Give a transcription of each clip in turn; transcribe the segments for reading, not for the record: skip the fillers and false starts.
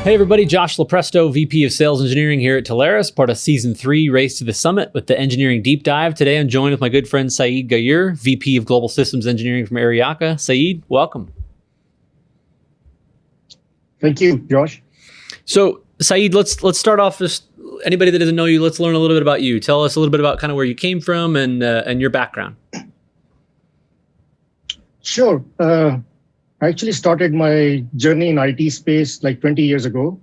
Hey everybody, Josh Lupresto, VP of Sales Engineering here at Telarus, part of Season 3 Race to the Summit with the Engineering Deep Dive. Today I'm joined with my good friend Syed Ghayur, VP of Global Systems Engineering from Aryaka. Syed, welcome. Thank you, Josh. So Syed, let's start off, just anybody that doesn't know you, let's learn a little bit about you. Tell us a little bit about kind of where you came from and your background. Sure. I actually started my journey in IT space like 20 years ago.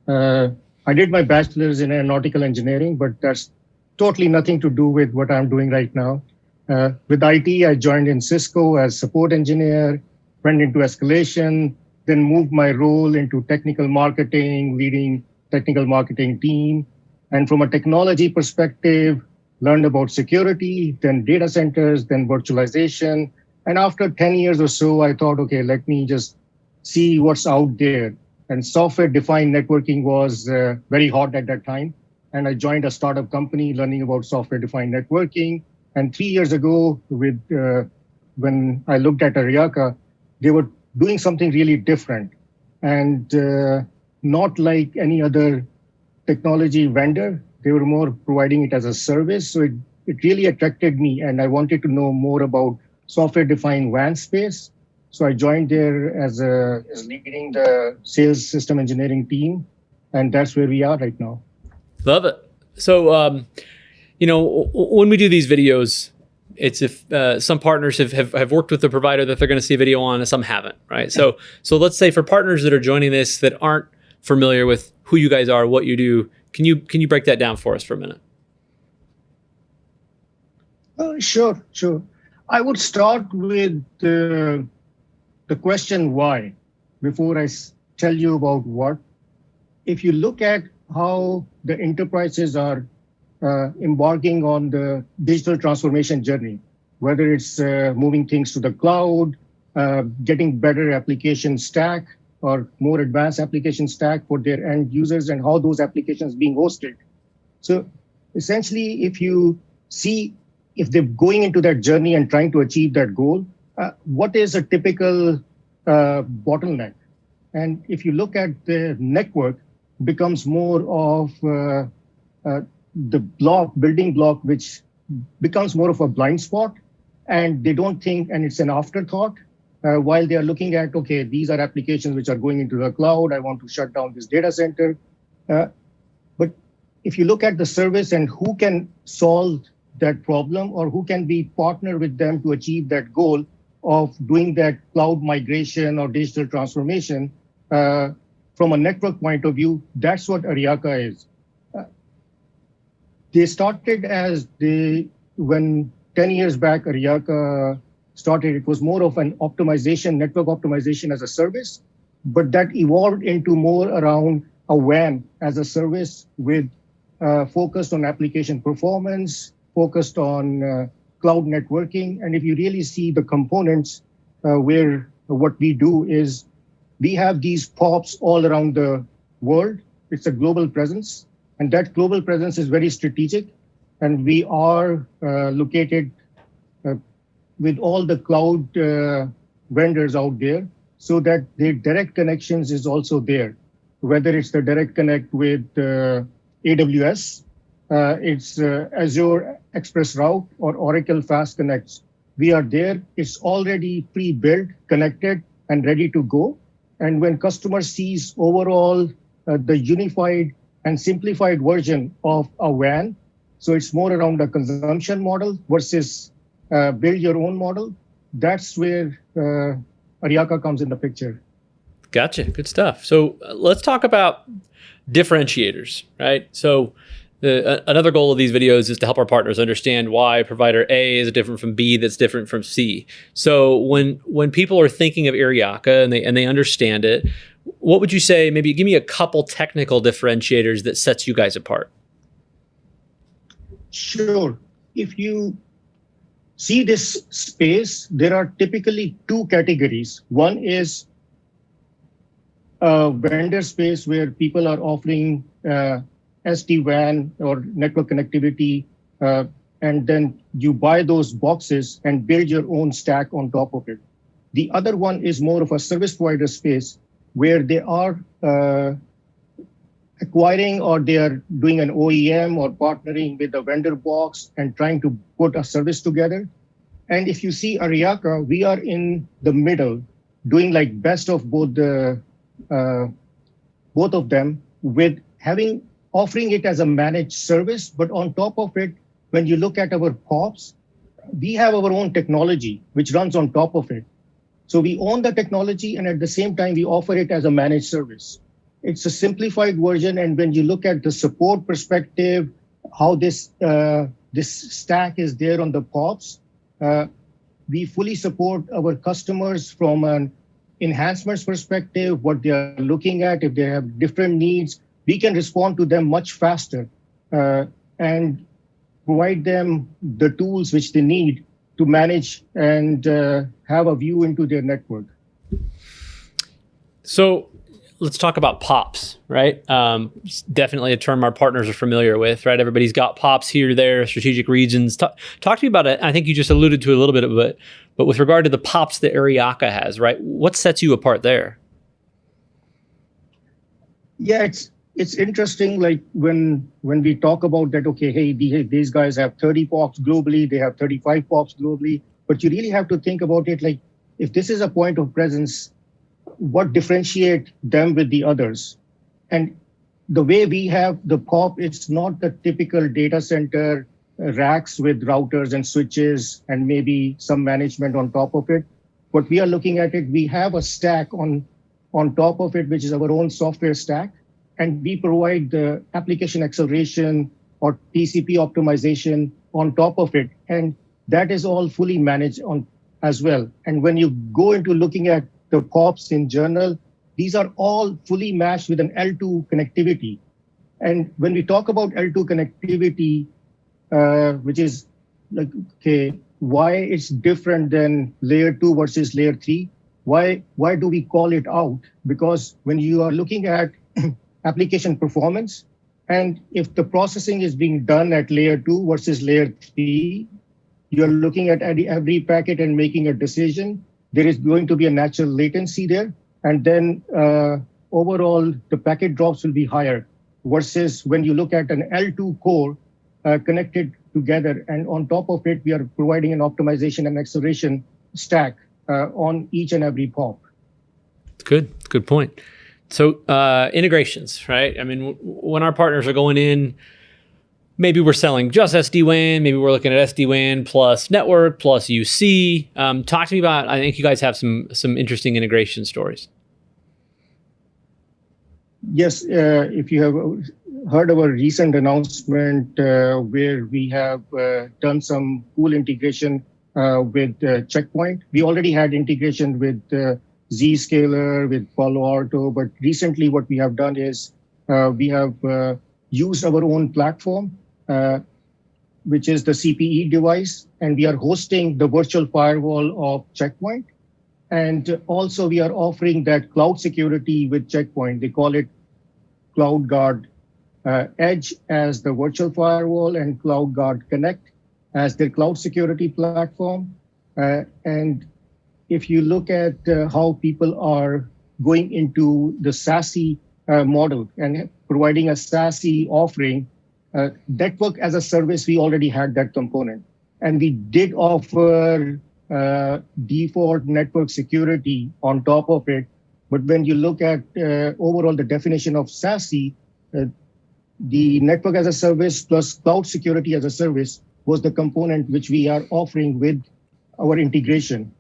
I did my bachelor's in aeronautical engineering, but that's totally nothing to do with what I'm doing right now. With IT, I joined in Cisco as support engineer, went into escalation, then moved my role into technical marketing, leading technical marketing team. And from a technology perspective, learned about security, then data centers, then virtualization. And after 10 years or so, I thought, okay, let me just see what's out there. And software-defined networking was very hot at that time. And I joined a startup company learning about software-defined networking. And 3 years ago, when I looked at Aryaka, they were doing something really different and not like any other technology vendor. They were more providing it as a service. So it really attracted me. And I wanted to know more about software-defined WAN space. So I joined there as leading the sales system engineering team. And that's where we are right now. Love it. So, when we do these videos, it's if some partners have worked with the provider that they're going to see a video on and some haven't, right? So let's say for partners that are joining this that aren't familiar with who you guys are, what you do, can you break that down for us for a minute? Sure. I would start with the question why, before I tell you about what. If you look at how the enterprises are embarking on the digital transformation journey, whether it's moving things to the cloud, getting better application stack or more advanced application stack for their end users and how those applications being hosted. So essentially, if they're going into that journey and trying to achieve that goal, what is a typical bottleneck? And if you look at the network, becomes more of the building block, which becomes more of a blind spot, and they don't think, and it's an afterthought, while they are looking at, okay, these are applications which are going into the cloud, I want to shut down this data center. But if you look at the service and who can solve that problem or who can be partner with them to achieve that goal of doing that cloud migration or digital transformation, from a network point of view, that's what Aryaka is. They started when 10 years back, Aryaka started, it was more of an optimization, network optimization as a service, but that evolved into more around a WAN as a service with focused on application performance, focused on cloud networking. And if you really see the components where what we do is we have these POPs all around the world. It's a global presence. And that global presence is very strategic. And we are located with all the cloud vendors out there so that the direct connections is also there, whether it's the direct connect with AWS, it's Azure Express Route or Oracle Fast Connects. We are there. It's already pre-built, connected, and ready to go. And when customer sees overall the unified and simplified version of a WAN, so it's more around a consumption model versus build your own model, that's where Aryaka comes in the picture. Gotcha. Good stuff. So let's talk about differentiators, right? So another goal of these videos is to help our partners understand why provider A is different from B that's different from C. So when people are thinking of Aryaka and they understand it, what would you say, maybe give me a couple technical differentiators that sets you guys apart? Sure. If you see this space, there are typically two categories. One is a vendor space where people are offering SD-WAN or network connectivity, and then you buy those boxes and build your own stack on top of it. The other one is more of a service provider space where they are acquiring or they are doing an OEM or partnering with a vendor box and trying to put a service together. And if you see Aryaka, we are in the middle, doing like best of both of them, with offering it as a managed service. But on top of it, when you look at our POPs, we have our own technology which runs on top of it. So we own the technology, and at the same time, we offer it as a managed service. It's a simplified version, and when you look at the support perspective, how this stack is there on the POPs, we fully support our customers from an enhancements perspective, what they are looking at. If they have different needs, we can respond to them much faster and provide them the tools which they need to manage and have a view into their network. So let's talk about POPs, right? Definitely a term our partners are familiar with, right? Everybody's got POPs here, there, strategic regions. Talk to me about it. I think you just alluded to a little bit of it, but with regard to the POPs that Aryaka has, right? What sets you apart there? Yeah, it's interesting. Like when we talk about that, okay, hey, these guys have 30 POPs globally, they have 35 POPs globally, but you really have to think about it like, if this is a point of presence, what differentiate them with the others? And the way we have the POP, it's not the typical data center racks with routers and switches and maybe some management on top of it. What we are looking at it, we have a stack on top of it, which is our own software stack. And we provide the application acceleration or TCP optimization on top of it. And that is all fully managed on as well. And when you go into looking at the POPs in general, these are all fully matched with an L2 connectivity. And when we talk about L2 connectivity, which is like, okay, why it's different than layer 2 versus layer 3? Why do we call it out? Because when you are looking at application performance, and if the processing is being done at layer 2 versus layer 3, you're looking at every packet and making a decision. There is going to be a natural latency there. And then overall, the packet drops will be higher versus when you look at an L2 core connected together. And on top of it, we are providing an optimization and acceleration stack on each and every POP. Good point. So integrations, right? I mean, when our partners are going in, maybe we're selling just SD-WAN, maybe we're looking at SD-WAN plus network plus UC. Talk to me about, I think you guys have some interesting integration stories. Yes, if you have heard our recent announcement where we have done some cool integration with Checkpoint. We already had integration with Zscaler, with Palo Alto, but recently what we have done is we have used our own platform, which is the CPE device, and we are hosting the virtual firewall of Checkpoint. And also we are offering that cloud security with Checkpoint. They call it CloudGuard Edge as the virtual firewall and CloudGuard Connect as their cloud security platform. And if you look at how people are going into the SASE model and providing a SASE offering, network as a service, we already had that component. And we did offer default network security on top of it. But when you look at overall the definition of SASE, the network as a service plus cloud security as a service was the component which we are offering with our integration.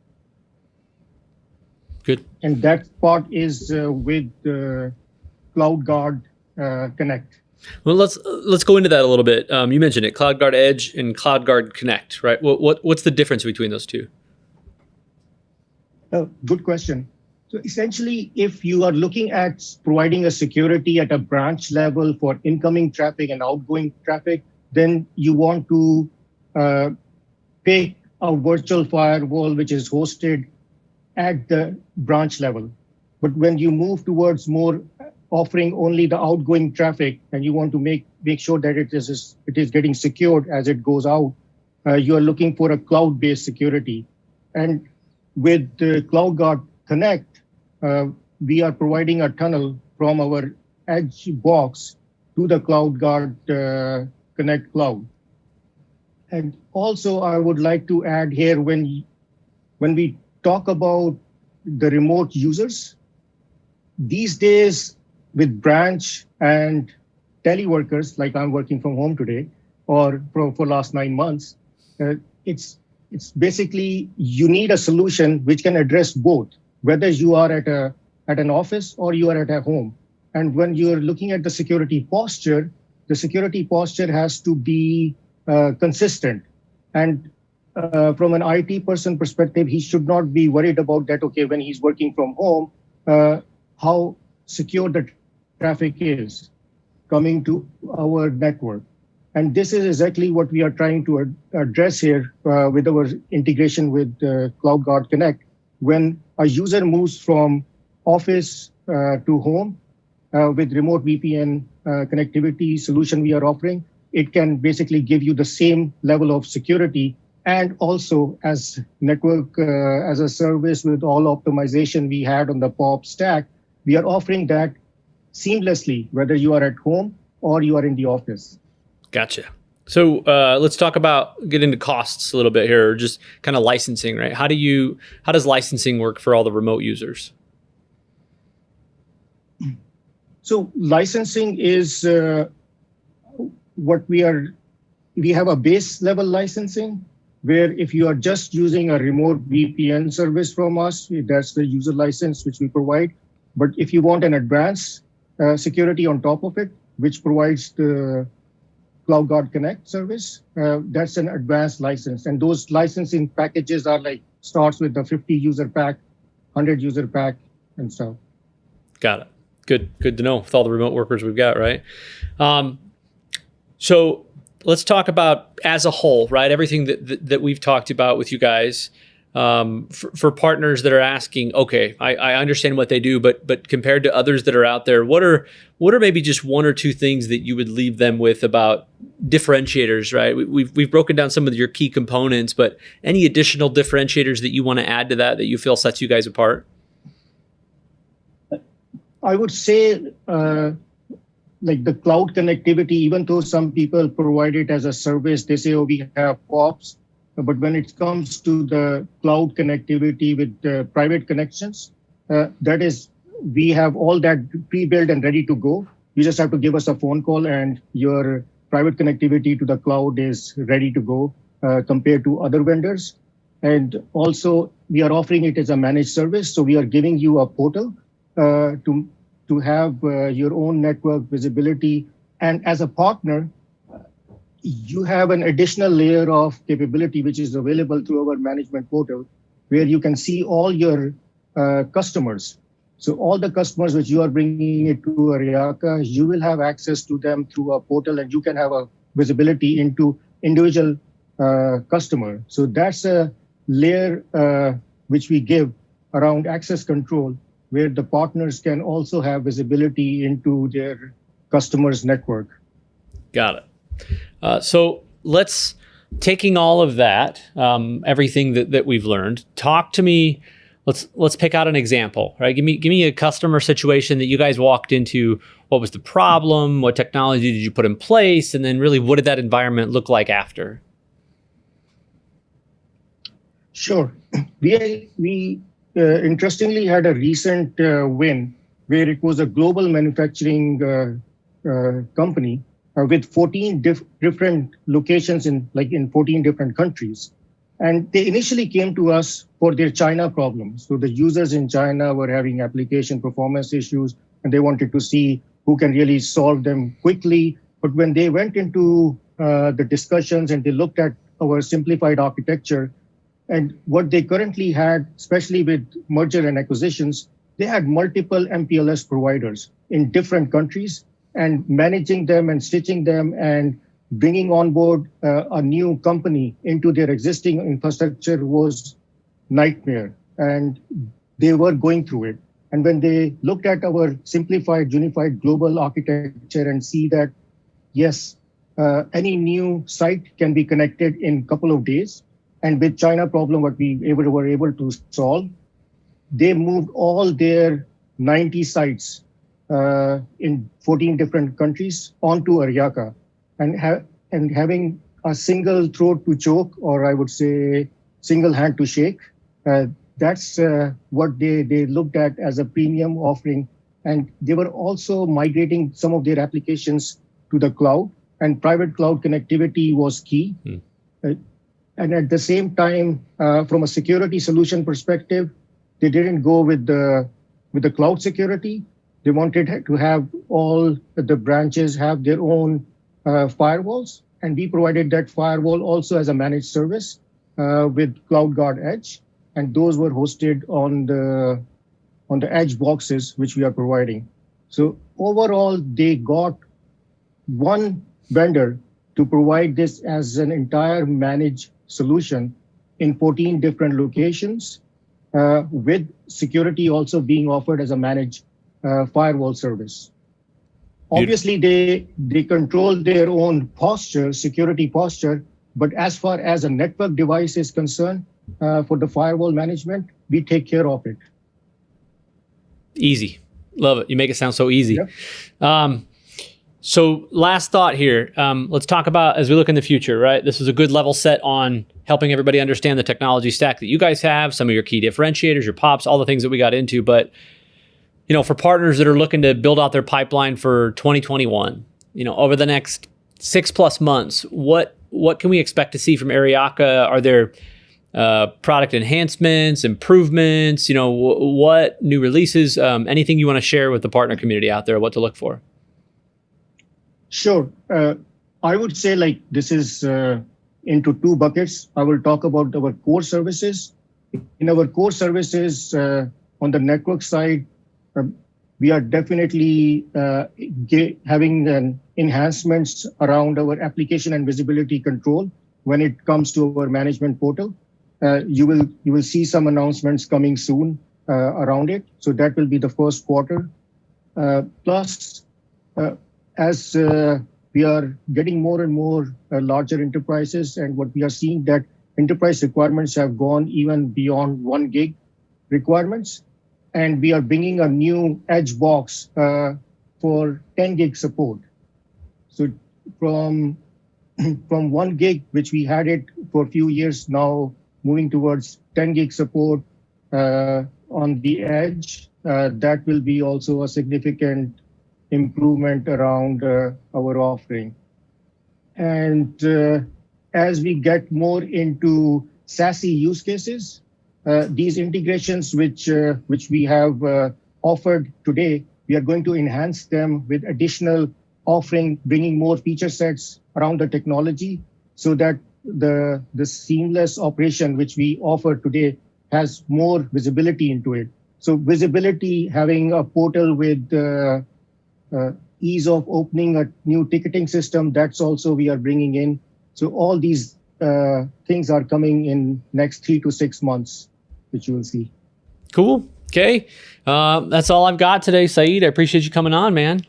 Good. And that part is with CloudGuard Connect. Well, let's go into that a little bit. You mentioned it, CloudGuard Edge and CloudGuard Connect, right? What's the difference between those two? Good question. So essentially, if you are looking at providing a security at a branch level for incoming traffic and outgoing traffic, then you want to pick a virtual firewall which is hosted at the branch level. But when you move towards more offering only the outgoing traffic and you want to make sure that it is getting secured as it goes out, you are looking for a cloud-based security. And with the CloudGuard Connect, we are providing a tunnel from our edge box to the CloudGuard Connect cloud. And also, I would like to add here, when we talk about the remote users, these days with branch and teleworkers, like I'm working from home today, or for last 9 months, it's basically you need a solution which can address both, whether you are at an office or you are at a home. And when you're looking at the security posture has to be consistent. And from an IT person perspective, he should not be worried about that, okay, when he's working from home, how secure the traffic is coming to our network. And this is exactly what we are trying to address here with our integration with CloudGuard Connect. When a user moves from office to home with remote VPN connectivity solution we are offering, it can basically give you the same level of security, and also as network as a service with all optimization we had on the POP stack, we are offering that seamlessly, whether you are at home or you are in the office. Gotcha. So let's get into costs a little bit here, or just kind of licensing, right? How does licensing work for all the remote users? So licensing is we have a base level licensing, where if you are just using a remote VPN service from us, that's the user license which we provide. But if you want an advanced security on top of it, which provides the CloudGuard Connect service, that's an advanced license. And those licensing packages are starts with the 50 user pack, 100 user pack, and stuff. Got it. Good to know with all the remote workers we've got, right? So let's talk about as a whole, right? Everything that we've talked about with you guys, for partners that are asking, okay, I understand what they do, but compared to others that are out there, what are maybe just one or two things that you would leave them with about differentiators, right? We've broken down some of your key components, but any additional differentiators that you want to add to that you feel sets you guys apart? I would say the cloud connectivity, even though some people provide it as a service, they say, oh, we have POPs. But when it comes to the cloud connectivity with private connections, we have all that pre-built and ready to go. You just have to give us a phone call and your private connectivity to the cloud is ready to go compared to other vendors. And also, we are offering it as a managed service. So we are giving you a portal to have your own network visibility. And as a partner, you have an additional layer of capability which is available through our management portal, where you can see all your customers. So all the customers which you are bringing it to Aryaka, you will have access to them through a portal, and you can have a visibility into individual customer. So that's a layer which we give around access control, where the partners can also have visibility into their customers' network. Got it. So let's, taking all of that, everything that we've learned, talk to me. Let's pick out an example, right? Give me a customer situation that you guys walked into. What was the problem? What technology did you put in place? And then really, what did that environment look like after? Sure. We interestingly had a recent win where it was a global manufacturing company with 14 different locations in 14 different countries. And they initially came to us for their China problems. So the users in China were having application performance issues, and they wanted to see who can really solve them quickly. But when they went into the discussions and they looked at our simplified architecture and what they currently had, especially with merger and acquisitions, they had multiple MPLS providers in different countries, and managing them and stitching them and bringing on board a new company into their existing infrastructure was nightmare, and they were going through it. And when they looked at our simplified, unified global architecture and see that, yes, any new site can be connected in a couple of days, and with China problem, what we were able to solve, they moved all their 90 sites in 14 different countries onto Aryaka, and having a single throat to choke, or I would say single hand to shake. That's what they looked at as a premium offering. And they were also migrating some of their applications to the cloud, and private cloud connectivity was key. And at the same time, from a security solution perspective, they didn't go with the cloud security. They wanted to have all the branches have their own firewalls, and we provided that firewall also as a managed service with CloudGuard Edge, and those were hosted on the edge boxes which we are providing. So overall, they got one vendor to provide this as an entire managed solution in 14 different locations, with security also being offered as a managed firewall service. Obviously, they control their own posture, security posture, but as far as a network device is concerned, for the firewall management, we take care of it. Easy. Love it. You make it sound so easy. Yep. So last thought here. Let's talk about, as we look in the future, right? This is a good level set on helping everybody understand the technology stack that you guys have, some of your key differentiators, your POPs, all the things that we got into. But, for partners that are looking to build out their pipeline for 2021, over the next 6+ months, what can we expect to see from Aryaka? Are there product enhancements, improvements, what new releases, anything you want to share with the partner community out there, what to look for? Sure. I would say this is into two buckets. I will talk about our core services. In our core services, on the network side, we are definitely having enhancements around our application and visibility control when it comes to our management portal. You will see some announcements coming soon around it. So that will be the first quarter. Plus, as we are getting more and more larger enterprises, and what we are seeing that enterprise requirements have gone even beyond 1 gig requirements, and we are bringing a new edge box for 10 gig support. So from 1 gig, which we had it for a few years now, moving towards 10 gig support on the edge, that will be also a significant improvement around our offering. And as we get more into SASE use cases, these integrations which we have offered today, we are going to enhance them with additional offering, bringing more feature sets around the technology, so that the seamless operation which we offer today has more visibility into it. So visibility, having a portal with ease of opening a new ticketing system, that's also we are bringing in. So all these things are coming in next 3 to 6 months, which you will see. Cool. Okay. That's all I've got today, Syed. I appreciate you coming on, man.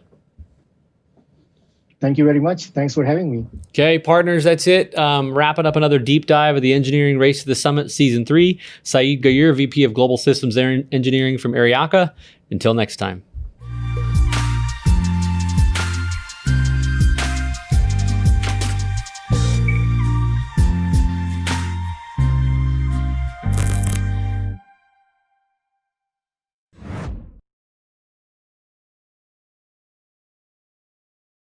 Thank you very much. Thanks for having me. Okay, partners, that's it. Wrapping up another deep dive of the Engineering Race to the Summit Season 3. Syed Ghayur, VP of Global Systems Engineering from Aryaka. Until next time.